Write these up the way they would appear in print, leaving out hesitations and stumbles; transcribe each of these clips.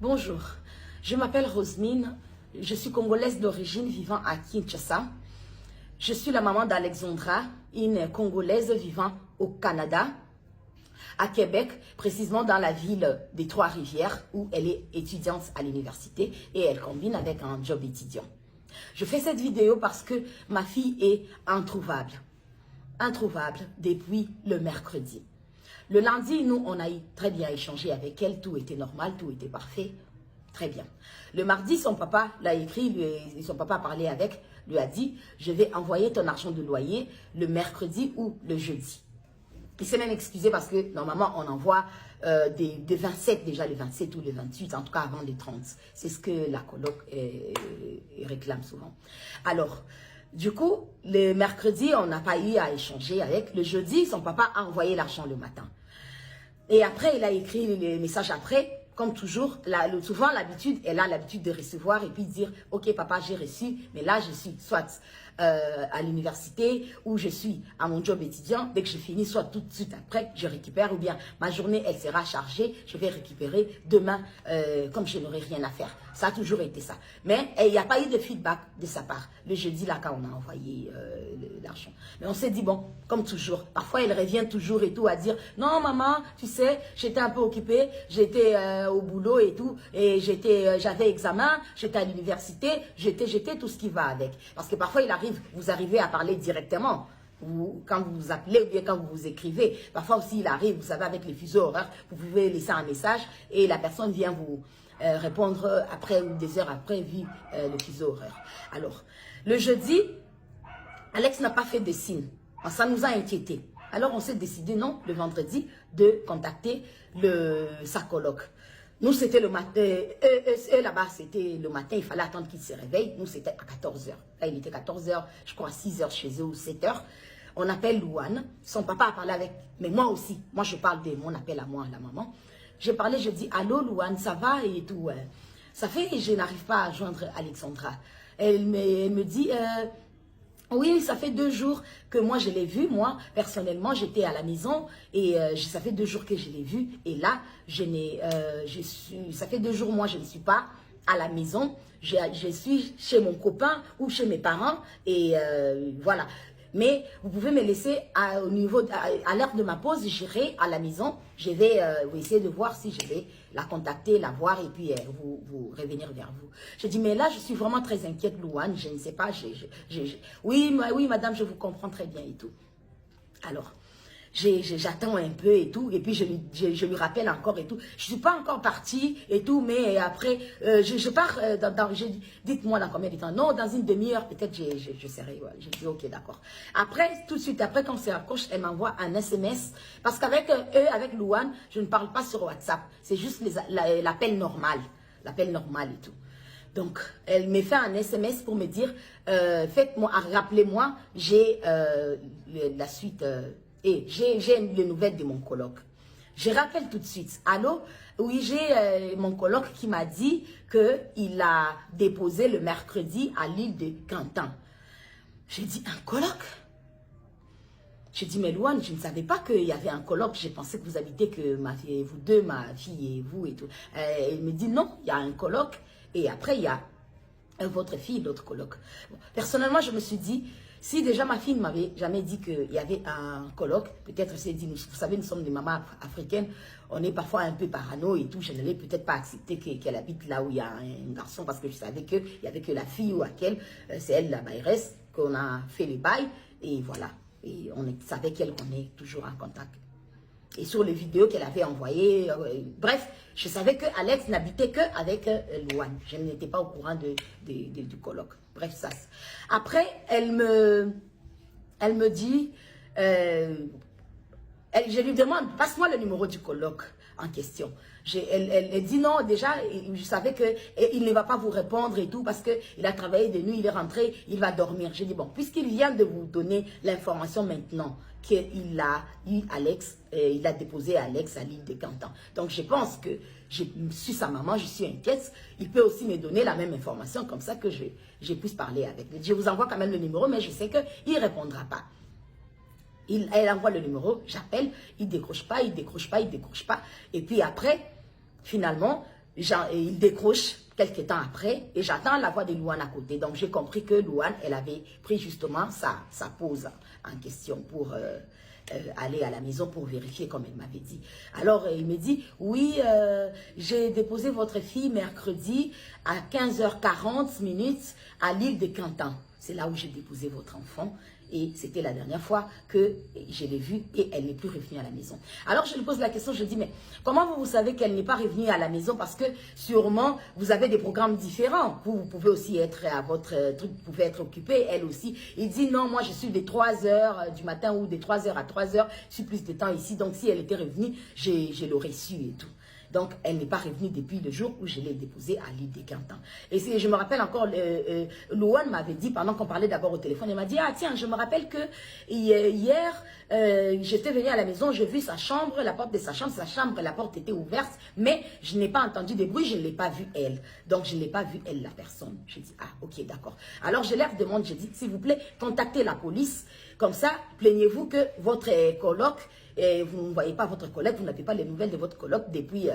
Bonjour, je m'appelle Rosemine, je suis congolaise d'origine vivant à Kinshasa. Je suis la maman d'Alexandra, une congolaise vivant au Canada, à Québec, précisément dans la ville des Trois-Rivières où elle est étudiante à l'université et elle combine avec un job étudiant. Je fais cette vidéo parce que ma fille est introuvable depuis le mercredi. Le lundi, nous, on a très bien échangé avec elle, tout était normal, tout était parfait, très bien. Le mardi, son papa l'a écrit, son papa a parlé avec, lui a dit, je vais envoyer ton argent de loyer le mercredi ou le jeudi. Il s'est même excusé parce que normalement, on envoie des 27, déjà le 27 ou le 28, en tout cas avant les 30. C'est ce que la coloc réclame souvent. Alors, du coup, le mercredi, on n'a pas eu à échanger avec. Le jeudi, son papa a envoyé l'argent le matin. Et après, il a écrit les messages après, comme toujours. Souvent, elle a l'habitude de recevoir et puis dire, ok papa, j'ai reçu, mais là, je suis soit à l'université ou je suis à mon job étudiant. Dès que je finis, soit tout de suite après, je récupère ou bien ma journée, elle sera chargée, je vais récupérer demain comme je n'aurai rien à faire. Ça a toujours été ça. Mais il n'y a pas eu de feedback de sa part. Le jeudi, là, quand on a envoyé l'argent. Mais on s'est dit, bon, comme toujours, parfois elle revient toujours et tout à dire, non maman, tu sais, j'étais un peu occupée, j'étais au boulot et tout, et j'avais examen, j'étais à l'université, j'étais tout ce qui va avec. Parce que parfois vous arrivez à parler directement. Quand vous vous appelez ou bien quand vous vous écrivez. Parfois aussi, il arrive, vous savez, avec les fuseaux horaires, vous pouvez laisser un message et la personne vient vous répondre après ou des heures après, vu le fuseau horaire. Alors, le jeudi, Alex n'a pas fait de signe. Ça nous a inquiétés. Alors, on s'est décidé, non, le vendredi, de contacter sa coloc. Nous, c'était le matin. Eux, là-bas, c'était le matin. Il fallait attendre qu'il se réveille. Nous, c'était à 14 h. Là, il était 14 h, je crois, 6 h chez eux ou 7 h. On appelle Louane. Son papa a parlé avec... Mais moi aussi. Moi, je parle de mon appel à moi, à la maman. J'ai parlé, je dis, allô, Louane, ça va et tout. Ça fait que je n'arrive pas à joindre Alexandra. Elle me dit... oui, ça fait 2 jours que moi je l'ai vu. Moi, personnellement, j'étais à la maison et ça fait 2 jours que je l'ai vu. Et là, ça fait 2 jours, moi, je ne suis pas à la maison. Je suis chez mon copain ou chez mes parents et voilà. Mais vous pouvez me laisser à l'heure de ma pause, j'irai à la maison. Je vais essayer de voir si je vais la contacter, la voir et puis vous revenir vers vous. Je dis, mais là, je suis vraiment très inquiète, Louane. Je ne sais pas. Oui, madame, je vous comprends très bien et tout. Alors, j'attends un peu et tout, et puis je lui rappelle encore et tout. Je suis pas encore partie et tout, mais après, je pars dites-moi dans combien de temps. Non, dans une demi-heure, peut-être je serai. Ouais. Je dis, ok, d'accord. Après, tout de suite, après, quand c'est accroche, elle m'envoie un SMS, parce qu'avec avec Louane, je ne parle pas sur WhatsApp. C'est juste l'appel normal. L'appel normal et tout. Donc, elle me fait un SMS pour me dire, faites-moi, rappelez-moi, j'ai la suite... et j'ai les nouvelles de mon coloc. Je rappelle tout de suite. Allô? Oui, j'ai mon coloc qui m'a dit qu'il a déposé le mercredi à l'île de Cantan. J'ai dit, un coloc? J'ai dit, mais Louane, je ne savais pas qu'il y avait un coloc. J'ai pensé que vous habitez que vous deux, ma fille et vous et tout. Elle me dit, non, il y a un coloc. Et après, il y a votre fille, l'autre coloc. Bon, personnellement, je me suis dit, si déjà ma fille ne m'avait jamais dit qu'il y avait un coloc, peut-être elle s'est dit, vous savez, nous sommes des mamans africaines, on est parfois un peu parano et tout, je n'allais peut-être pas accepter qu'elle habite là où il y a un garçon, parce que je savais qu'il n'y avait que la fille ou laquelle, c'est elle la maîtresse, qu'on a fait les bails, et voilà. Et on savait qu'elle qu'on est toujours en contact. Et sur les vidéos qu'elle avait envoyées, bref, je savais que Alex n'habitait qu'avec Louane. Je n'étais pas au courant du coloc. Bref, ça. Après, elle me dit, je lui demande, passe-moi le numéro du coloc en question. Elle dit non, déjà, je savais qu'il ne va pas vous répondre et tout, parce qu'il a travaillé de nuit, il est rentré, il va dormir. J'ai dit, bon, puisqu'il vient de vous donner l'information maintenant, qu'il a eu Alex, il a déposé Alex à l'île de Cantan. Donc, je pense que je suis sa maman, je suis inquiète. Il peut aussi me donner la même information, comme ça que je puisse parler avec lui. Je vous envoie quand même le numéro, mais je sais qu'il ne répondra pas. Elle envoie le numéro, j'appelle, il décroche pas, il décroche pas, il décroche pas. Et puis après, finalement, il décroche quelques temps après et j'attends la voix de Louane à côté. Donc, j'ai compris que Louane, elle avait pris justement sa pause en question pour aller à la maison pour vérifier comme elle m'avait dit. Alors, il me dit, oui, j'ai déposé votre fille mercredi à 15h40 à l'île de Cantan. C'est là où j'ai déposé votre enfant. Et c'était la dernière fois que je l'ai vue et elle n'est plus revenue à la maison. Alors je lui pose la question, je dis, mais comment vous savez qu'elle n'est pas revenue à la maison? Parce que sûrement, vous avez des programmes différents. Vous pouvez aussi être à votre truc, vous pouvez être occupé, elle aussi. Il dit, non, moi je suis des 3 h du matin ou des 3 h à 3 h. Je suis plus de temps ici. Donc si elle était revenue, je l'aurais su et tout. Donc, elle n'est pas revenue depuis le jour où je l'ai déposée à l'île des Cantons. Et je me rappelle encore, Louane m'avait dit, pendant qu'on parlait d'abord au téléphone, elle m'a dit, ah tiens, je me rappelle que hier, j'étais venue à la maison, j'ai vu sa chambre, la porte de sa chambre, la porte était ouverte, mais je n'ai pas entendu de bruit, je ne l'ai pas vue elle. Donc, je ne l'ai pas vue elle, la personne. Je dis, ah ok, d'accord. Alors, je leur demande, je dis, s'il vous plaît, contactez la police. Comme ça, plaignez-vous que votre coloc, et vous ne voyez pas votre collègue, vous n'avez pas les nouvelles de votre colloque depuis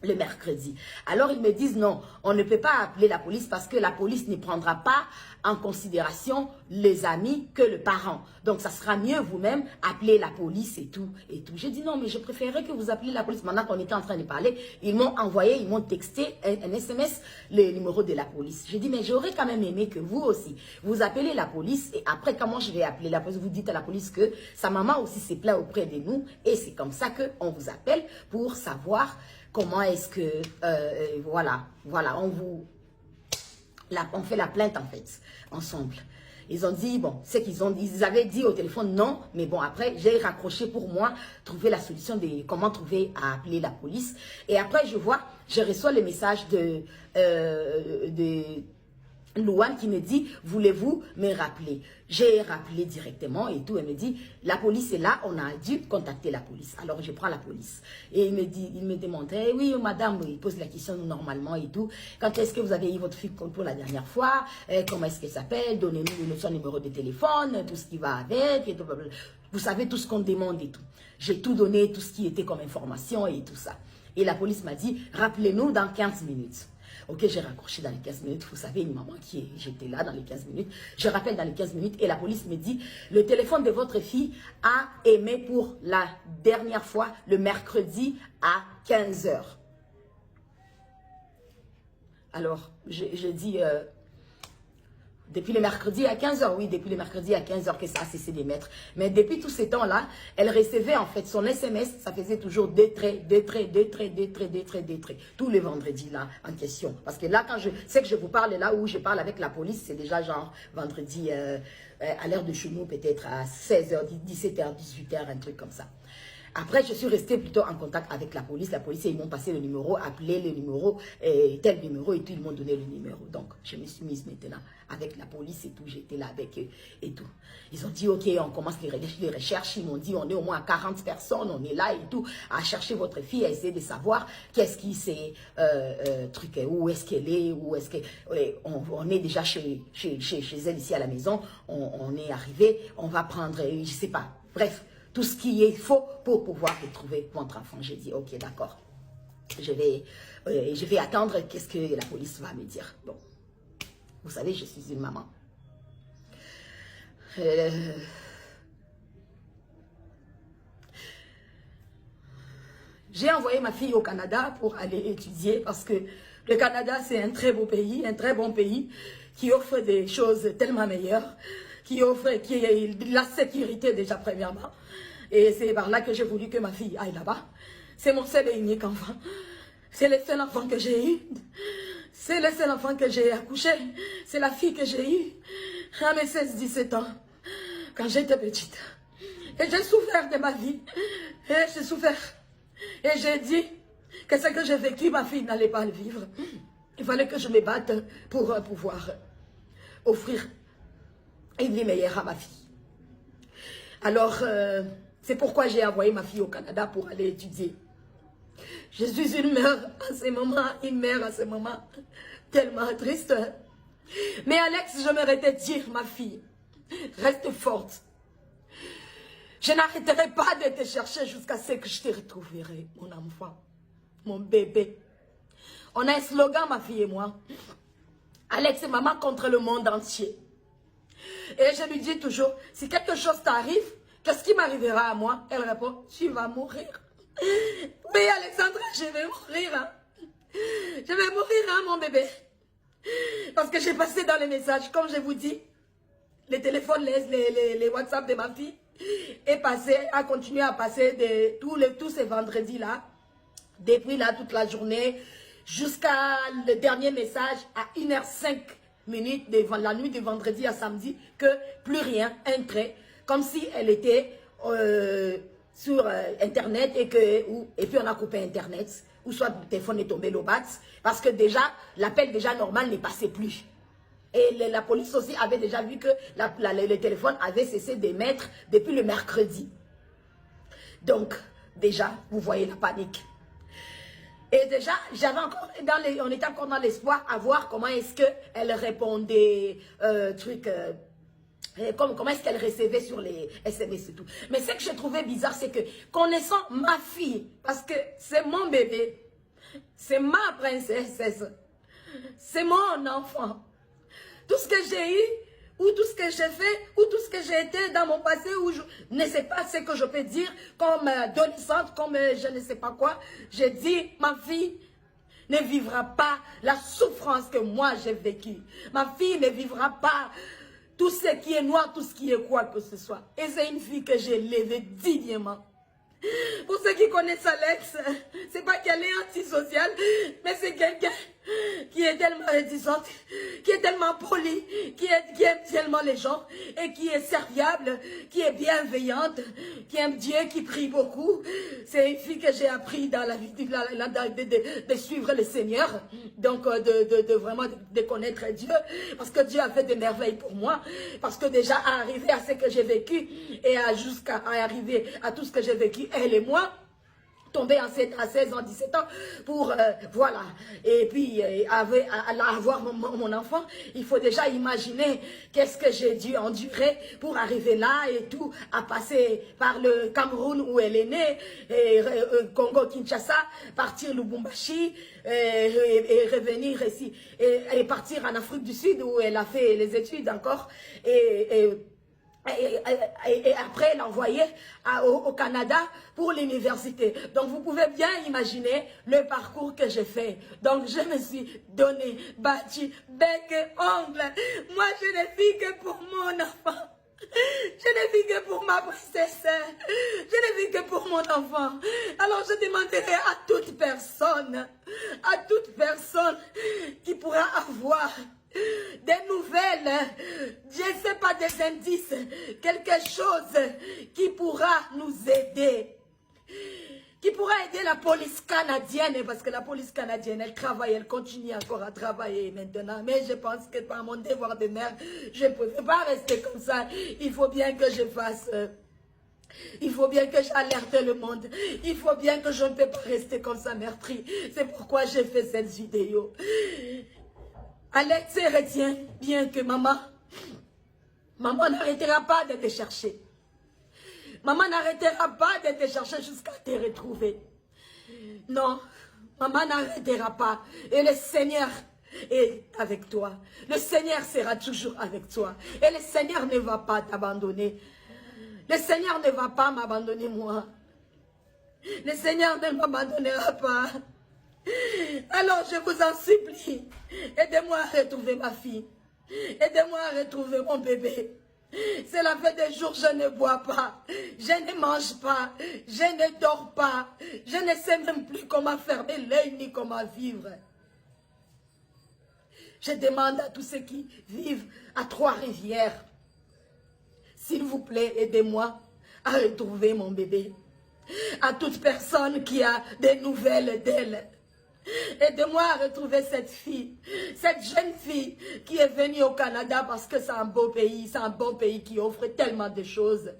le mercredi. Alors ils me disent non, on ne peut pas appeler la police parce que la police ne prendra pas en considération les amis que le parent. Donc ça sera mieux vous-même appeler la police et tout. J'ai dit non, mais je préférerais que vous appeliez la police. Maintenant qu'on était en train de parler, ils m'ont envoyé, ils m'ont texté un SMS, le numéro de la police. J'ai dit mais j'aurais quand même aimé que vous aussi, vous appelez la police et après comment je vais appeler la police? Vous dites à la police que sa maman aussi s'est plaint auprès de nous et c'est comme ça qu'on vous appelle pour savoir comment est-ce que, voilà, on fait la plainte en fait, ensemble. Ils ont dit, bon, c'est ils avaient dit au téléphone non, mais bon, après, j'ai raccroché pour moi, trouver la solution de comment trouver à appeler la police. Et après, je reçois le message de Louane qui me dit, voulez-vous me rappeler? J'ai rappelé directement et tout. Elle me dit, la police est là, on a dû contacter la police. Alors je prends la police. Et il me demande, eh oui madame, il pose la question normalement et tout. Quand est-ce que vous avez eu votre fille pour la dernière fois? Comment est-ce qu'elle s'appelle? Donnez-nous son numéro de téléphone, tout ce qui va avec. Et tout, vous savez tout ce qu'on demande et tout. J'ai tout donné, tout ce qui était comme information et tout ça. Et la police m'a dit, rappelez-nous dans 15 minutes. Ok, j'ai raccroché dans les 15 minutes. Vous savez, une maman j'étais là dans les 15 minutes. Je rappelle dans les 15 minutes et la police me dit, le téléphone de votre fille a aimé pour la dernière fois le mercredi à 15 h. Alors, je dis, depuis le mercredi à 15 h, oui, depuis le mercredi à 15 h que ça a cessé d'émettre. Mais depuis tous ces temps-là, elle recevait en fait son SMS, ça faisait toujours des traits, tous les vendredis là en question. Parce que là, quand je sais que je vous parle là où je parle avec la police, c'est déjà genre vendredi à l'heure de chez nous, peut-être à 16 h, 17 h, 18 h, un truc comme ça. Après, je suis restée plutôt en contact avec la police. La police, ils m'ont passé le numéro, appelé le numéro, tel numéro et tout. Ils m'ont donné le numéro. Donc, je me suis mise maintenant avec la police et tout. J'étais là avec eux et tout. Ils ont dit, ok, on commence les recherches. Ils m'ont dit, on est au moins 40 personnes, on est là et tout, à chercher votre fille, à essayer de savoir qu'est-ce qui s'est truc, où est-ce qu'elle est, où est-ce que... on est déjà chez elle ici à la maison. On est arrivé, on va prendre, je sais pas, bref. Tout ce qui est faux pour pouvoir retrouver votre enfant. J'ai dit, ok, d'accord. Je vais attendre qu'est-ce que la police va me dire. Bon, vous savez, je suis une maman. J'ai envoyé ma fille au Canada pour aller étudier parce que le Canada, c'est un très beau pays, un très bon pays qui offre des choses tellement meilleures, qui offre la sécurité déjà premièrement. Et c'est par là que j'ai voulu que ma fille aille là-bas. C'est mon seul et unique enfant. C'est le seul enfant que j'ai eu. C'est le seul enfant que j'ai accouché. C'est la fille que j'ai eue à mes 16-17 ans, quand j'étais petite. Et j'ai souffert de ma vie. Et j'ai souffert. Et j'ai dit que ce que j'ai vécu, ma fille n'allait pas le vivre. Il fallait que je me batte pour pouvoir offrir une vie meilleure à ma fille. Alors, c'est pourquoi j'ai envoyé ma fille au Canada pour aller étudier. Je suis une mère à ce moment, tellement triste. Mais Alex, je m'arrête de dire, ma fille, reste forte. Je n'arrêterai pas de te chercher jusqu'à ce que je te retrouverai, mon enfant, mon bébé. On a un slogan, ma fille et moi. Alex et maman contre le monde entier. Et je lui dis toujours, si quelque chose t'arrive, qu'est-ce qui m'arrivera à moi? Elle répond, tu vas mourir. Oui, Alexandra, je vais mourir. Hein. Je vais mourir, hein, mon bébé. Parce que j'ai passé dans les messages, comme je vous dis, les téléphones, les WhatsApp de ma fille, a continué à passer tous ces vendredis-là, depuis là toute la journée, jusqu'à le dernier message à 1h05 la nuit de vendredi à samedi, que plus rien, un trait, comme si elle était sur Internet et puis on a coupé Internet, ou soit le téléphone est tombé le bat, parce que déjà, l'appel déjà normal n'est passé plus. Et la police aussi avait déjà vu que le téléphone avait cessé d'émettre depuis le mercredi. Donc, déjà, vous voyez la panique. Et déjà, on était encore dans l'espoir à voir comment est-ce qu'elle répondait, comment est-ce qu'elle recevait sur les SMS et tout. Mais ce que j'ai trouvé bizarre, c'est que connaissant ma fille, parce que c'est mon bébé, c'est ma princesse, c'est mon enfant. Tout ce que j'ai eu, ou tout ce que j'ai fait, ou tout ce que j'ai été dans mon passé, où je ne sais pas ce que je peux dire comme adolescente, comme je ne sais pas quoi. J'ai dit, ma fille ne vivra pas la souffrance que moi j'ai vécue. Ma fille ne vivra pas tout ce qui est noir, tout ce qui est quoi que ce soit. Et c'est une fille que j'ai élevée dignement. Pour ceux qui connaissent Alex, c'est pas qu'elle est antisociale, mais c'est quelqu'un qui est tellement réticente, qui est tellement polie, qui aime tellement les gens, et qui est serviable, qui est bienveillante, qui aime Dieu, qui prie beaucoup. C'est une fille que j'ai appris dans la vie de suivre le Seigneur, donc de vraiment de connaître Dieu, parce que Dieu a fait des merveilles pour moi, parce que déjà à arriver à ce que j'ai vécu, et jusqu'à arriver à tout ce que j'ai vécu, elle et moi, tombé enceinte à 16 ans, 17 ans, pour, voilà, et puis avoir mon enfant, il faut déjà imaginer qu'est-ce que j'ai dû endurer pour arriver là et tout, à passer par le Cameroun où elle est née, et Congo-Kinshasa, partir Lubumbashi, et revenir ici, et partir en Afrique du Sud où elle a fait les études encore, et après l'envoyer au Canada pour l'université. Donc vous pouvez bien imaginer le parcours que j'ai fait. Donc je me suis donné, battu, bec et ongle. Moi je ne vis que pour mon enfant. Je ne vis que pour ma princesse. Je ne vis que pour mon enfant. Alors je demanderai à toute personne qui pourra avoir des nouvelles, je ne sais pas, des indices, quelque chose qui pourra nous aider, qui pourra aider la police canadienne, parce que la police canadienne, elle travaille, elle continue encore à travailler maintenant, mais je pense que par mon devoir de mère, je ne peux pas rester comme ça. Il faut bien que je fasse... il faut bien que j'alerte le monde. Il faut bien que je ne peux pas rester comme ça meurtrie. C'est pourquoi j'ai fait cette vidéo. Alex, retiens bien que maman n'arrêtera pas de te chercher. Maman n'arrêtera pas de te chercher jusqu'à te retrouver. Non, maman n'arrêtera pas. Et le Seigneur est avec toi. Le Seigneur sera toujours avec toi. Et le Seigneur ne va pas t'abandonner. Le Seigneur ne va pas m'abandonner moi. Le Seigneur ne m'abandonnera pas. Alors je vous en supplie, aidez-moi à retrouver ma fille. Aidez-moi à retrouver mon bébé. Cela fait des jours que je ne bois pas, je ne mange pas, je ne dors pas. Je ne sais même plus comment fermer l'œil ni comment vivre. Je demande à tous ceux qui vivent à Trois-Rivières, s'il vous plaît, aidez-moi à retrouver mon bébé. À toute personne qui a des nouvelles d'elle, aidez-moi à retrouver cette fille, cette jeune fille qui est venue au Canada parce que c'est un beau pays, c'est un bon pays qui offre tellement de choses.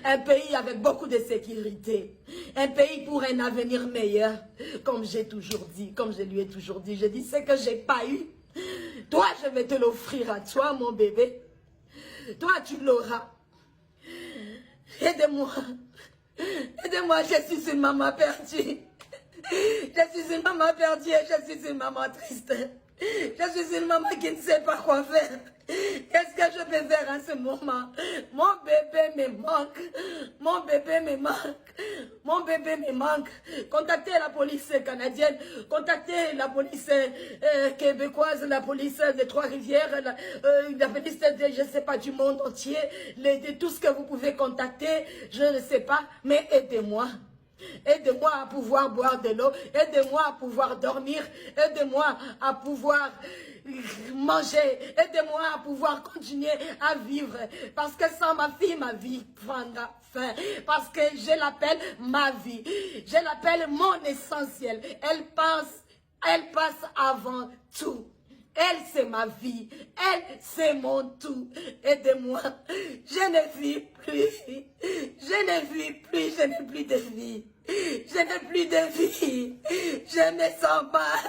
Un pays avec beaucoup de sécurité, un pays pour un avenir meilleur, comme j'ai toujours dit, comme je lui ai toujours dit. Je dis ce que j'ai pas eu, toi je vais te l'offrir à toi mon bébé, toi tu l'auras. Aidez-moi, aidez-moi, je suis une maman perdue. Je suis une maman perdue, je suis une maman triste. Je suis une maman qui ne sait pas quoi faire. Qu'est-ce que je peux faire en ce moment? Mon bébé me manque. Mon bébé me manque. Mon bébé me manque. Contactez la police canadienne. Contactez la police québécoise, la police des Trois-Rivières, la police de, je ne sais pas, du monde entier. De tout ce que vous pouvez contacter, je ne sais pas, mais aidez-moi. Aidez-moi à pouvoir boire de l'eau, aidez-moi à pouvoir dormir, aidez-moi à pouvoir manger, aidez-moi à pouvoir continuer à vivre. Parce que sans ma vie prendra fin. Parce que je l'appelle ma vie. Je l'appelle mon essentiel. Elle passe avant tout. Elle, c'est ma vie. Elle, c'est mon tout. Aidez-moi. Je ne vis plus. Je ne vis plus. Je n'ai plus de vie. Je n'ai plus de vie. Je me sens mal.